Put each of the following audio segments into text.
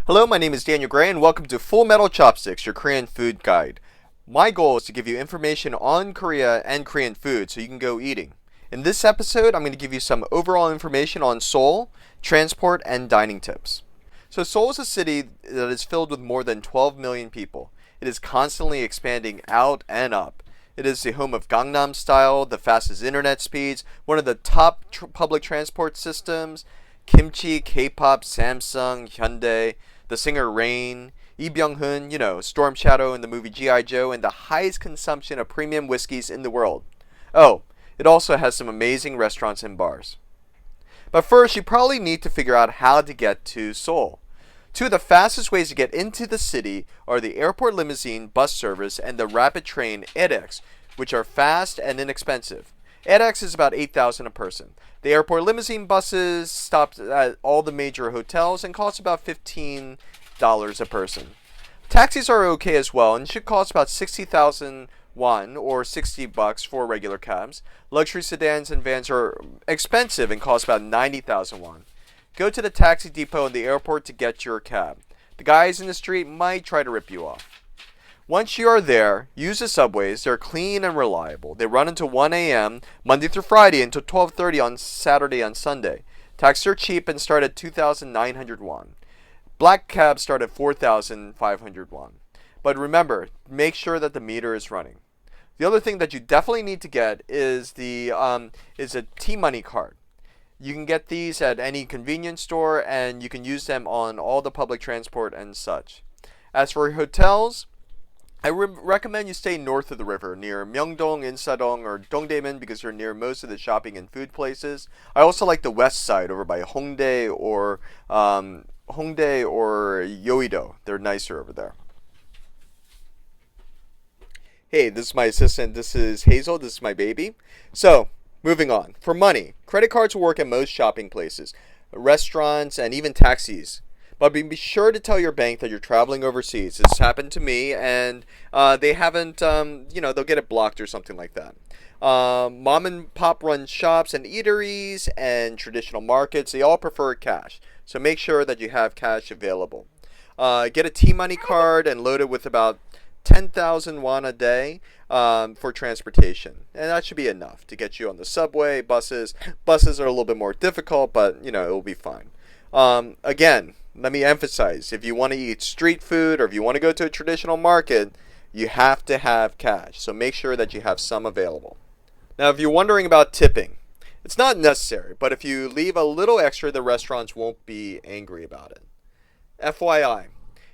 Hello, my name is Daniel Gray, and welcome to Full Metal Chopsticks, your Korean food guide. My goal is to give you information on Korea and Korean food so you can go eating. In this episode, I'm going to give you some overall information on Seoul, transport, and dining tips. So Seoul is a city that is filled with more than 12 million people. It is constantly expanding out and up. It is the home of Gangnam Style, the fastest internet speeds, one of the top public transport systems, kimchi, K-pop, Samsung, Hyundai, the singer Rain, Lee Byung-hun, Storm Shadow in the movie G.I. Joe, and the highest consumption of premium whiskeys in the world. Oh, it also has some amazing restaurants and bars. But first, you probably need to figure out how to get to Seoul. Two of the fastest ways to get into the city are the airport limousine bus service and the rapid train EDX, which are fast and inexpensive. EDX is about 8,000 a person. The airport limousine buses stop at all the major hotels and cost about $15 a person. Taxis are okay as well and should cost about 60,000 won or $60 for regular cabs. Luxury sedans and vans are expensive and cost about 90,000 won. Go to the taxi depot in the airport to get your cab. The guys in the street might try to rip you off. Once you are there, use the subways. They're clean and reliable. They run until 1 a.m. Monday through Friday until 12:30 on Saturday and Sunday. Taxis are cheap and start at 2,900 won. Black cabs start at 4,500 won. But remember, make sure that the meter is running. The other thing that you definitely need to get is a T-Money card. You can get these at any convenience store, and you can use them on all the public transport and such. As for hotels, I recommend you stay north of the river, near Myeongdong, Insadong, or Dongdaemun, because you're near most of the shopping and food places. I also like the west side, over by Hongdae or Yeouido. They're nicer over there. Hey, this is my assistant. This is Hazel. This is my baby. So, moving on. For money, credit cards will work at most shopping places, restaurants, and even taxis. But be sure to tell your bank that you're traveling overseas. This happened to me, and they haven't, they'll get it blocked or something like that. Mom and pop run shops and eateries and traditional markets, they all prefer cash. So make sure that you have cash available. Get a T-Money card and load it with about 10,000 won a day for transportation. And that should be enough to get you on the subway, buses. Buses are a little bit more difficult, but, it will be fine. Again, let me emphasize, if you want to eat street food or if you want to go to a traditional market, you have to have cash. So make sure that you have some available. Now, if you're wondering about tipping, it's not necessary, but if you leave a little extra, the restaurants won't be angry about it. FYI,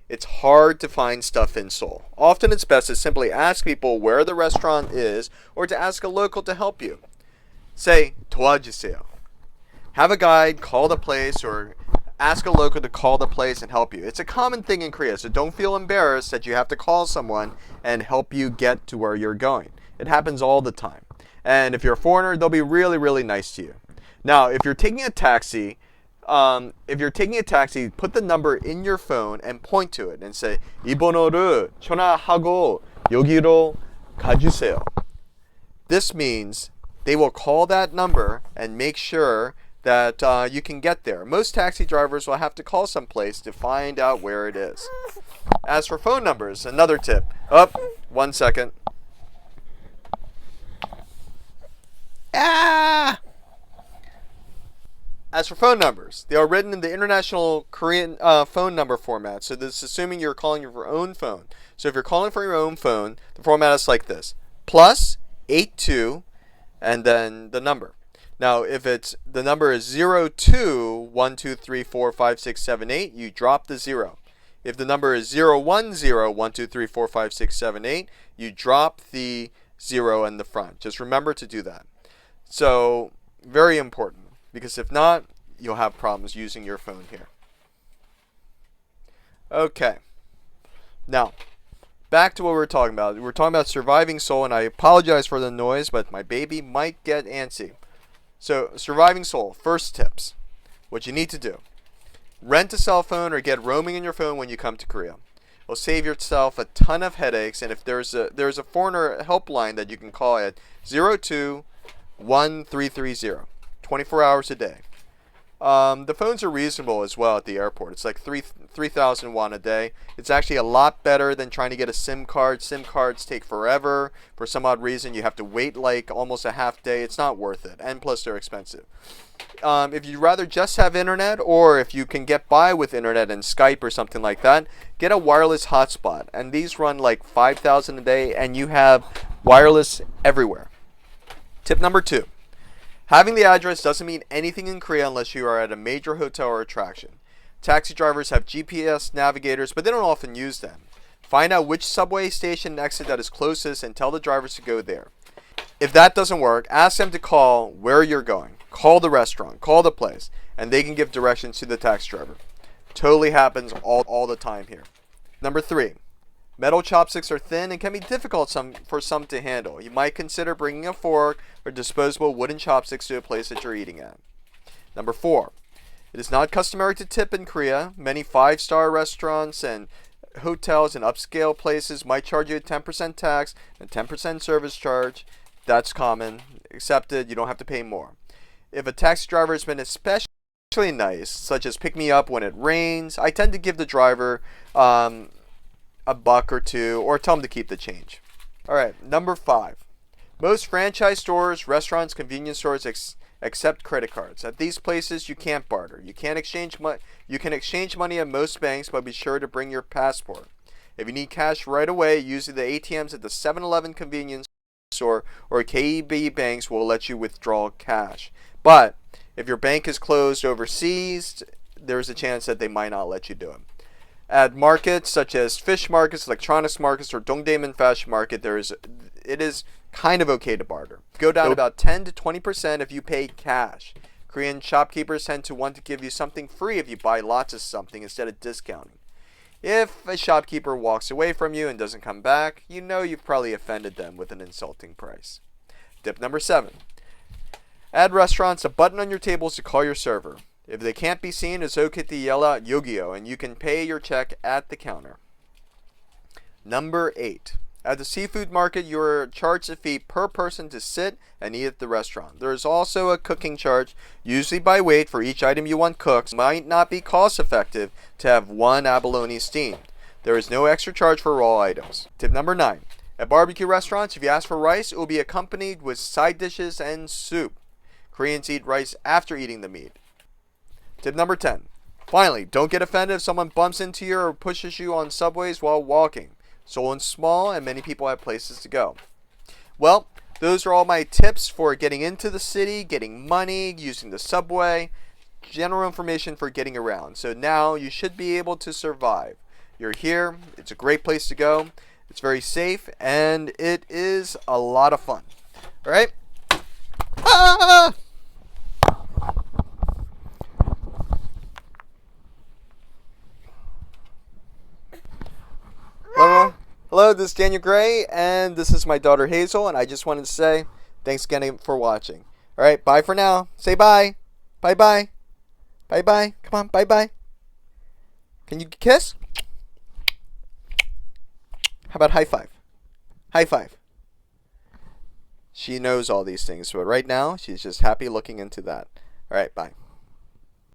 it's hard to find stuff in Seoul. Often it's best to simply ask people where the restaurant is or to ask a local to help you. Say, 도와주세요. Have a guide call the place or ask a local to call the place and help you. It's a common thing in Korea, so don't feel embarrassed that you have to call someone and help you get to where you're going. It happens all the time. And if you're a foreigner, they'll be really, really nice to you. Now, if you're taking a taxi, put the number in your phone and point to it and say, 이 번호를 전화하고 여기로 가주세요. This means they will call that number and make sure that you can get there. Most taxi drivers will have to call someplace to find out where it is. As for phone numbers, another tip. 1 second. As for phone numbers, they are written in the international Korean phone number format. So this is assuming you're calling your own phone. So if you're calling from your own phone, the format is like this. +82 and then the number. Now, if the number is 0212345678, you drop the 0. If the number is 01012345678, you drop the 0 in the front. Just remember to do that. So, very important, because if not, you'll have problems using your phone here. Okay. Now, back to what we were talking about. We were talking about surviving Seoul, and I apologize for the noise, but my baby might get antsy. So, surviving Seoul, first tips. What you need to do. Rent a cell phone or get roaming in your phone when you come to Korea. It will save yourself a ton of headaches, and if there's a foreigner helpline that you can call at 021330, 24 hours a day. The phones are reasonable as well at the airport. It's like 3,000 won a day. It's actually a lot better than trying to get a SIM card. SIM cards take forever. For some odd reason, you have to wait like almost a half day. It's not worth it. And plus, they're expensive. If you'd rather just have internet, or if you can get by with internet and Skype or something like that, get a wireless hotspot. And these run like 5,000 a day, and you have wireless everywhere. Tip number 2. Having the address doesn't mean anything in Korea unless you are at a major hotel or attraction. Taxi drivers have GPS navigators, but they don't often use them. Find out which subway station and exit that is closest and tell the drivers to go there. If that doesn't work, ask them to call where you're going. Call the restaurant, call the place, and they can give directions to the taxi driver. Totally happens all the time here. Number 3. Metal chopsticks are thin and can be difficult for some to handle. You might consider bringing a fork or disposable wooden chopsticks to a place that you're eating at. Number 4. It is not customary to tip in Korea. Many 5-star restaurants and hotels and upscale places might charge you a 10% tax and 10% service charge. That's common. Accepted. You don't have to pay more. If a taxi driver has been especially nice, such as pick me up when it rains, I tend to give the driver a buck or two, or tell them to keep the change. Alright, number 5. Most franchise stores, restaurants, convenience stores accept credit cards. At these places, you can't barter. You can exchange money at most banks, but be sure to bring your passport. If you need cash right away, usually the ATMs at the 7-Eleven convenience store or KEB banks will let you withdraw cash. But if your bank is closed overseas, there's a chance that they might not let you do it. At markets such as fish markets, electronics markets, or Dongdaemun Fashion Market, it is kind of okay to barter. Go down about 10 to 20% if you pay cash. Korean shopkeepers tend to want to give you something free if you buy lots of something instead of discounting. If a shopkeeper walks away from you and doesn't come back, you know you've probably offended them with an insulting price. Tip number 7. Add restaurants a button on your tables to call your server. If they can't be seen, it's okay to yell out "Yogyo," and you can pay your check at the counter. Number 8. At the seafood market, you are charged a fee per person to sit and eat at the restaurant. There is also a cooking charge, usually by weight, for each item you want cooked. It might not be cost effective to have one abalone steamed. There is no extra charge for raw items. Tip number 9. At barbecue restaurants, if you ask for rice, it will be accompanied with side dishes and soup. Koreans eat rice after eating the meat. Tip number 10. Finally, don't get offended if someone bumps into you or pushes you on subways while walking. Seoul is small and many people have places to go. Well, those are all my tips for getting into the city, getting money, using the subway, general information for getting around. So now you should be able to survive. You're here, it's a great place to go, it's very safe, and it is a lot of fun. Alright? Ah! Hello, this is Daniel Gray, and this is my daughter Hazel, and I just wanted to say thanks again for watching. Alright, bye for now. Say bye. Bye-bye. Bye-bye. Come on, bye-bye. Can you kiss? How about high five? High five. She knows all these things, but right now, she's just happy looking into that. Alright, bye.